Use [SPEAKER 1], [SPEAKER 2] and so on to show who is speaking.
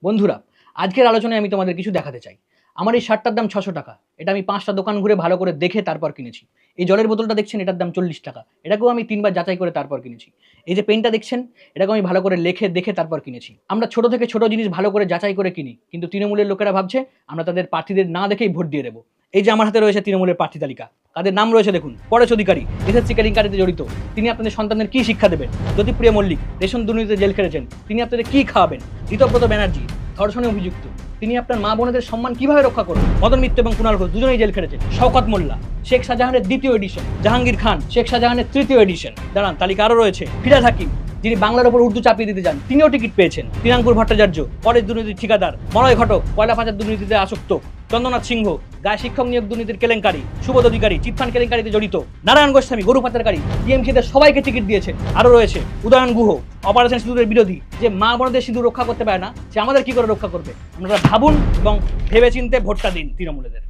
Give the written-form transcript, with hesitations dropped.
[SPEAKER 1] বন্ধুরা, আজকের আলোচনায় আমি তোমাদের কিছু দেখাতে চাই। আমার এই শার্টটার দাম ৬০০ টাকা। এটা আমি ৫টা দোকান ঘুরে ভালো করে দেখে তারপর কিনেছি। এই জলের বোতলটা দেখছেন, এটার দাম ৪০ টাকা। এটাকেও আমি ৩ বার যাচাই করে তারপর কিনেছি। এই যে পেনটা দেখছেন, এটাকেও আমি ভালো করে দেখে তারপর কিনেছি। আমরা ছোট থেকে ছোট জিনিস ভালো করে যাচাই করে কিনি, কিন্তু তৃণমূলের লোকেরা ভাবছে আমরা তাদের প্রার্থীদের না দেখেই ভোট দিয়ে দেবো। এই যে আমার হাতে রয়েছে তৃণমূলের প্রার্থী তালিকা, তাদের নাম রয়েছে দেখুন। পরেশ অধিকারী এসএসসি কেলেঙ্কারিতে জড়িত, তিনি আপনাদের সন্তানদের কি শিক্ষা দেবেন? জ্যোতিপ্রিয়া মল্লিক রেশন দুর্নীতিতে জেল খেটেছেন, তিনি আপনাদের কি খাওয়াবেন? ঋতব্রত ব্যানার্জি ধর্ষণে অভিযুক্ত, তিনি আপনার মা বোনেদের সম্মান কিভাবে রক্ষা করবেন? মদন মিত্র এবং কুণাল ঘোষ দুজনেই জেল খেটেছেন। শওকত মোল্লা শেখ শাহজাহানের ২য় এডিশন, জাহাঙ্গীর খান শেখ শাহজাহানের ৩য় এডিশন। দাঁড়ান, তালিকা আরও রয়েছে। ফিরাজ হাকিম, যিনি বাংলার উপর উর্দু চাপিয়ে দিতে যান, তিনিও টিকিট পেয়েছেন। তিনাঙ্কুর ভট্টাচার্য কলেজ দুর্নীতির ঠিকাদার। মলয় ঘটক কয়লা পাচার দুর্নীতিতে আসক্ত। চন্দ্রনাথ সিংহ গায়ে শিক্ষক নিয়োগ দুর্নীতির কেলেঙ্কারি। সুবোধ অধিকারী চিটফান্ড কেলেঙ্কারিতে জড়িত। নারায়ণ গোস্বামী গরু পাচারকারী। টিএমসিদের সবাইকে টিকিট দিয়েছেন। আরও রয়েছে উদয়ন গুহ, অপারেশন সিঁদুরের বিরোধী, যে মা বোনদের সিঁদুর রক্ষা করতে পারে না, সে আমাদের কি করে রক্ষা করবে? আপনারা ভাবুন এবং ভেবেচিন্তে ভোটটা দিন তৃণমূলেদের।